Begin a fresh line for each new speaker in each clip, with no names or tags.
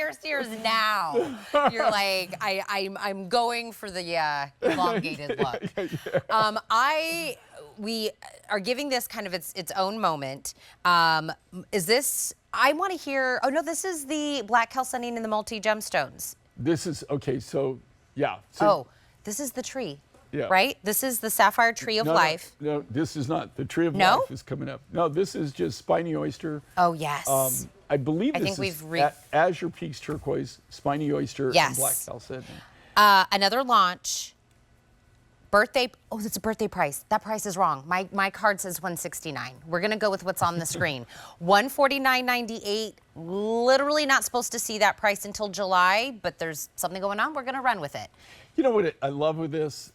oversteers now. You're like, I'm going for the elongated look. We are giving this kind of its own moment. Is this, I want to hear, oh no, this is the black Chalcedonian and the multi-gemstones.
This is, okay, so, yeah. So,
this is the tree,
yeah.
right? This is the sapphire tree of life.
No, this is not. The tree of life is coming up. No, this is just Spiny Oyster.
Oh, yes.
I believe this is Azure Peaks Turquoise, Spiny Oyster, and black Chalcedony.
Another launch. Birthday, oh, that's a birthday price. That price is wrong. My card says $169. We're gonna go with what's on the screen. $149.98. Literally not supposed to see that price until July, but there's something going on. We're gonna run with it.
You know what I love with this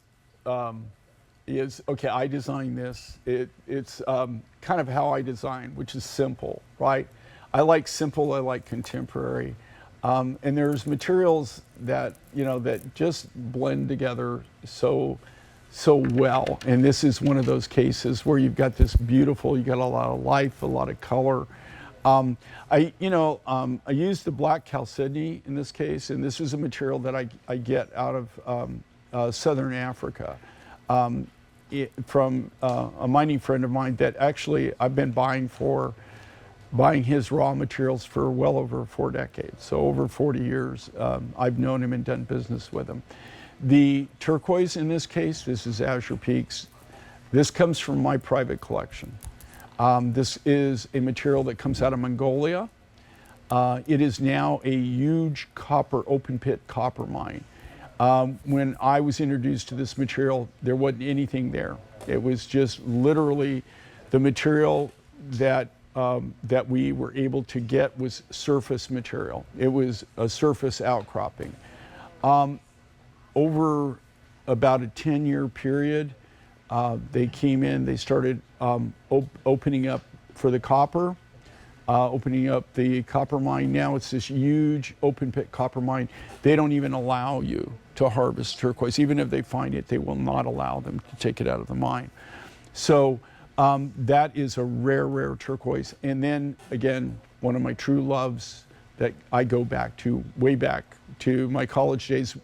is, okay, I designed this. It's kind of how I design, which is simple, right? I like simple, I like contemporary. And there's materials that, you know, that just blend together so well. And this is one of those cases where you've got this beautiful, you got a lot of life, a lot of color. I used the black Chalcedony in this case, and this is a material that I get out of Southern Africa from a mining friend of mine that actually I've been buying his raw materials for well over 4 decades. So over 40 years, I've known him and done business with him. The turquoise in this case, this is Azure Peaks. This comes from my private collection. This is a material that comes out of Mongolia. It is now a huge open pit copper mine. When I was introduced to this material, there wasn't anything there. It was just literally the material that we were able to get was surface material. It was a surface outcropping. Over about a 10-year period, they came in, they started opening up for the copper, opening up the copper mine. Now it's this huge open pit copper mine. They don't even allow you to harvest turquoise. Even if they find it, they will not allow them to take it out of the mine. So that is a rare turquoise. And then again, one of my true loves that I go back to, way back to my college days.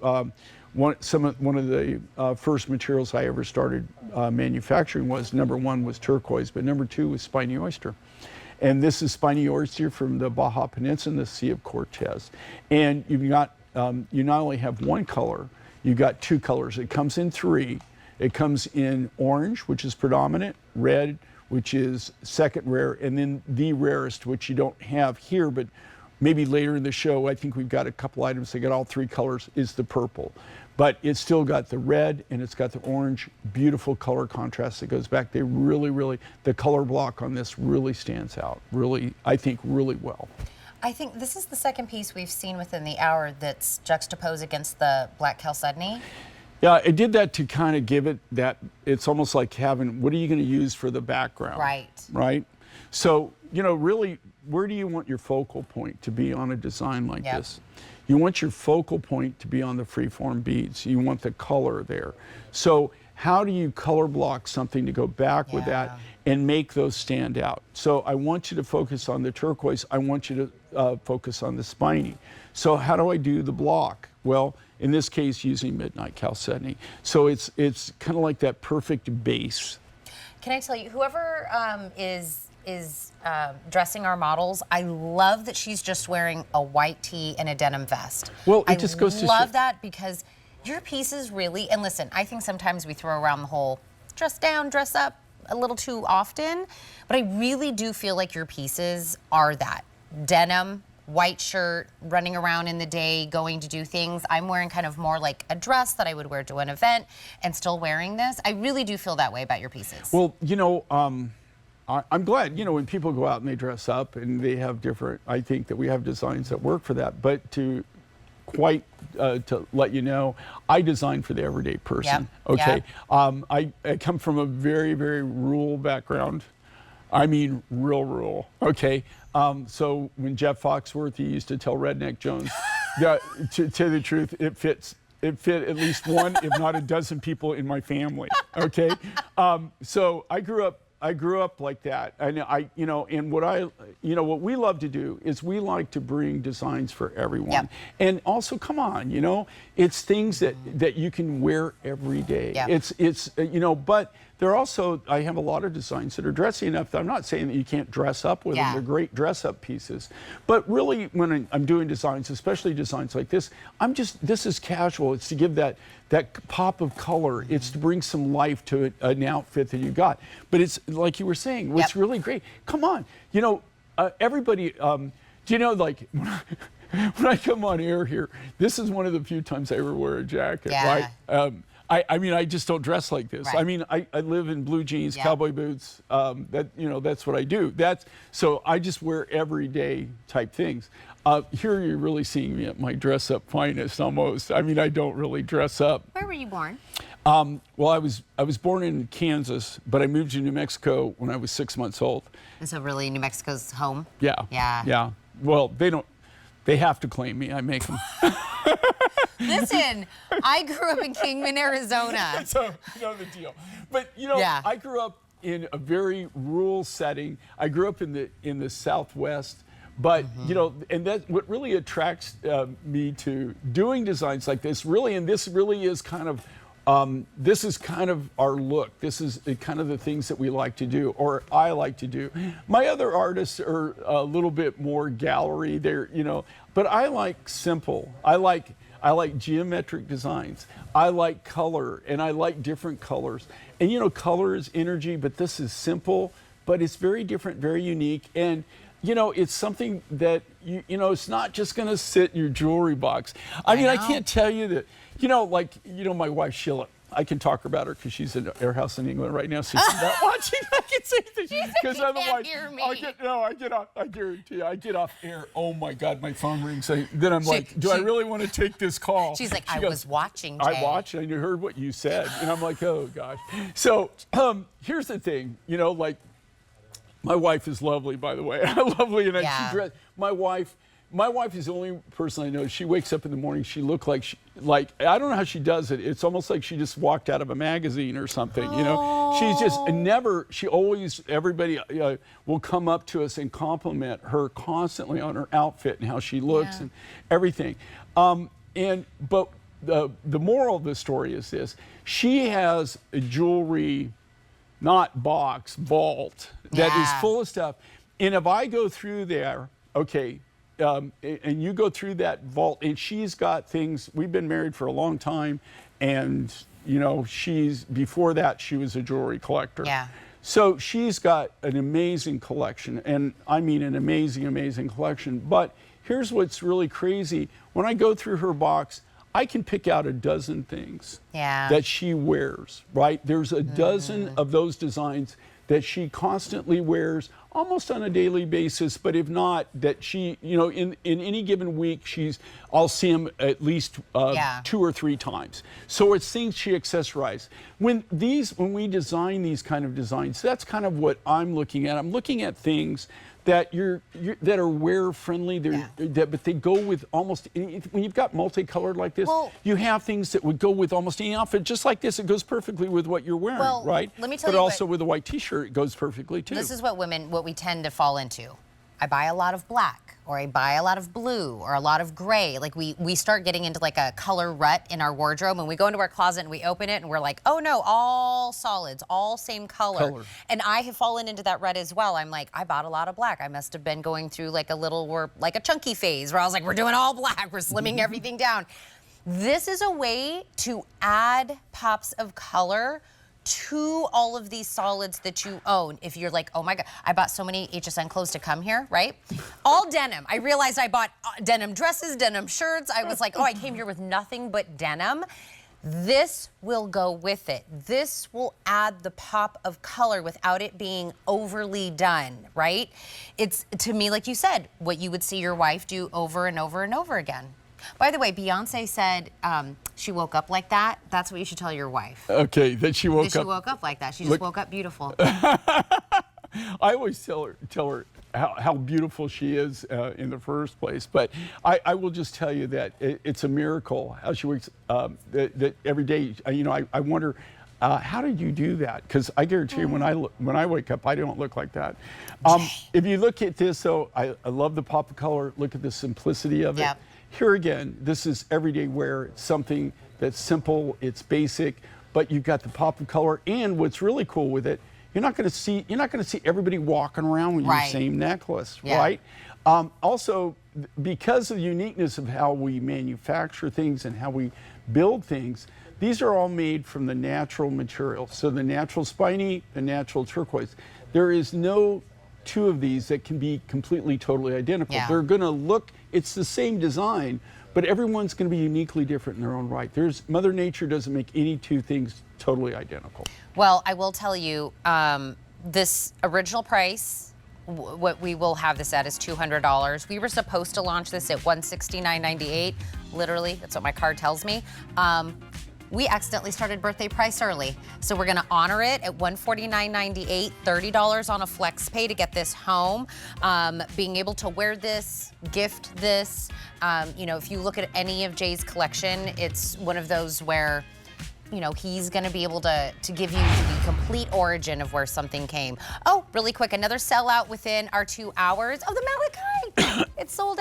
One of the first materials I ever started manufacturing was, number 1 was turquoise, but number 2 was Spiny Oyster. And this is Spiny Oyster from the Baja Peninsula, the Sea of Cortez. And you've got, you not only have one color, you've got 2 colors. It comes in 3. It comes in orange, which is predominant, red, which is second rare, and then the rarest, which you don't have here, but maybe later in the show, I think we've got a couple items that got all 3 colors, is the purple. But it's still got the red and it's got the orange, beautiful color contrast that goes back. They really, the color block on this really stands out, really, I think, really well.
I think this is the second piece we've seen within the hour that's juxtaposed against the black Chalcedony.
Yeah, I did that to kind of give it that, it's almost like having, what are you going to use for the background? Right? So, you know, really, where do you want your focal point to be on a design like this? You want your focal point to be on the freeform beads. You want the color there. So how do you color block something to go back with that and make those stand out? So I want you to focus on the turquoise. I want you to focus on the spiny. So how do I do the block? Well, in this case, using Midnight Chalcedony. So it's kind of like that perfect base.
Can I tell you, whoever is dressing our models, I love that she's just wearing a white tee and a denim vest.
Well, it just goes to show.
I love that because your pieces really, and listen, I think sometimes we throw around the whole dress down, dress up a little too often, but I really do feel like your pieces are that. Denim, white shirt, running around in the day, going to do things. I'm wearing kind of more like a dress that I would wear to an event and still wearing this. I really do feel that way about your pieces.
Well, you know, I'm glad, you know, when people go out and they dress up and they have different, I think that we have designs that work for that. But to let you know, I design for the everyday person. Okay. I come from a very rural background. I mean, real rural. Okay. So when Jeff Foxworthy used to tell Redneck Jones, to tell the truth, it fit at least one, if not a dozen people in my family. Okay. So I grew up I grew up like that, and and what we love to do is we like to bring designs for everyone,
Yep.
and also, come on, it's things that you can wear every day.
Yep.
It's but they're also, I have a lot of designs that are dressy enough that I'm not saying that you can't dress up with them.
Yeah.
They're great dress up pieces. But really, when I'm doing designs, especially designs like this, this is casual. It's to give that pop of color. It's to bring some life to an outfit that you got. But it's like you were saying, what's really great, come on, everybody, like, when I come on air here, this is one of the few times I ever wear a jacket,
Yeah.
right? I just don't dress like this.
Right.
I mean, I live in blue jeans,
Yeah.
cowboy boots. That's what I do. So I just wear everyday type things. Here you're really seeing me at my dress up finest almost. I mean, I don't really dress up.
Where were you born?
Well, I was born in Kansas, but I moved to New Mexico when I was 6 months old.
And so really New Mexico's home?
Yeah.
Yeah.
Yeah. Well, they have to claim me. I make them.
Listen, I grew up in Kingman, Arizona.
So, the deal. But,
Yeah.
I grew up in a very rural setting. I grew up in the Southwest. But, and that's what really attracts me to doing designs like this, really, and this really is kind of, our look. This is kind of the things that we like to do, or I like to do. My other artists are a little bit more gallery. But I like simple. I like geometric designs. I like color, and I like different colors. And color is energy, but this is simple, but it's very different, very unique. And it's something that it's not just going to sit in your jewelry box. I mean, I can't tell you that. My wife Sheila. I can talk about her because she's in our house in England right now, so she's not watching. I can say that because otherwise,
hear me.
I get off. I guarantee you, I get off air. Oh my God, my phone rings. Then I'm like, do I really want to take this call?
She's like,
She
I was watching, Jay.
I watched. I heard what you said, and I'm like, oh gosh. So here's the thing. My wife is lovely, by the way. Lovely, and
Yeah.
she dressed. My wife is the only person I know. She wakes up in the morning. She looks like I don't know how she does it. It's almost like she just walked out of a magazine or something. She's just never. She always. Everybody will come up to us and compliment her constantly on her outfit and how she looks and everything. But the moral of the story is this: she has a jewelry, not box, vault that is full of stuff. And if I go through there, okay. And you go through that vault, and she's got things. We've been married for a long time, and before that she was a jewelry collector.
Yeah.
So she's got an amazing collection, and I mean an amazing, amazing collection. But here's what's really crazy: when I go through her box, I can pick out a dozen things that she wears. Right? There's a dozen of those designs that she constantly wears almost on a daily basis, but if not, that she, in any given week, I'll see them at least 2 or 3 times. So it's things she accessorizes. When we design these kind of designs, that's kind of what I'm looking at. I'm looking at things that that are wear friendly, but they go with almost when you've got multicolored like this, you have things that would go with almost any outfit. Just like this, it goes perfectly with what you're wearing, right?
Let me tell you,
but also with a white T-shirt, it goes perfectly too.
This is what we tend to fall into. I buy a lot of black, or I buy a lot of blue, or a lot of gray. Like we start getting into like a color rut in our wardrobe, and we go into our closet and we open it and we're like, oh no, all solids, all same color. And I have fallen into that rut as well. I'm like, I bought a lot of black. I must have been going through like a chunky phase where I was like, we're doing all black, we're slimming everything down. This is a way to add pops of color to all of these solids that you own. If you're like, oh my God, I bought so many HSN clothes to come here, right? All denim. I realized I bought denim dresses, denim shirts. I was like, oh, I came here with nothing but denim. This will go with it. This will add the pop of color without it being overly done, right? It's, to me, like you said, what you would see your wife do over and over and over again. By the way, Beyonce said she woke up like that. That's what you should tell your wife.
Okay, that she woke up.
She woke up like that. She just woke up beautiful.
I always tell her how beautiful she is in the first place. But I will just tell you that it's a miracle how she wakes that every day. I wonder. how did you do that? Because I guarantee you, when I wake up, I don't look like that. If you look at this, though, I love the pop of color. Look at the simplicity of it.
Yep.
Here again, this is everyday wear. It's something that's simple, it's basic, but you've got the pop of color. And what's really cool with it, you're not going to see everybody walking around with your same necklace, right? Also, because of the uniqueness of how we manufacture things and how we build things, these are all made from the natural material. So the natural spiny, the natural turquoise. There is no two of these that can be completely, totally identical. They're going to look, it's the same design, but everyone's going to be uniquely different in their own right. Mother Nature doesn't make any two things totally identical.
Well, I will tell you, this original price, what we will have this at is $200. We were supposed to launch this at $169.98. Literally, that's what my card tells me. We accidentally started birthday price early. So we're gonna honor it at $149.98, $30 on a flex pay to get this home. Being able to wear this, gift this. You know, if you look at any of Jay's collection, it's one of those where, you know, he's gonna be able to give you the complete origin of where something came. Oh, really quick, another sellout within our 2 hours. Oh, the malachite, it's sold out.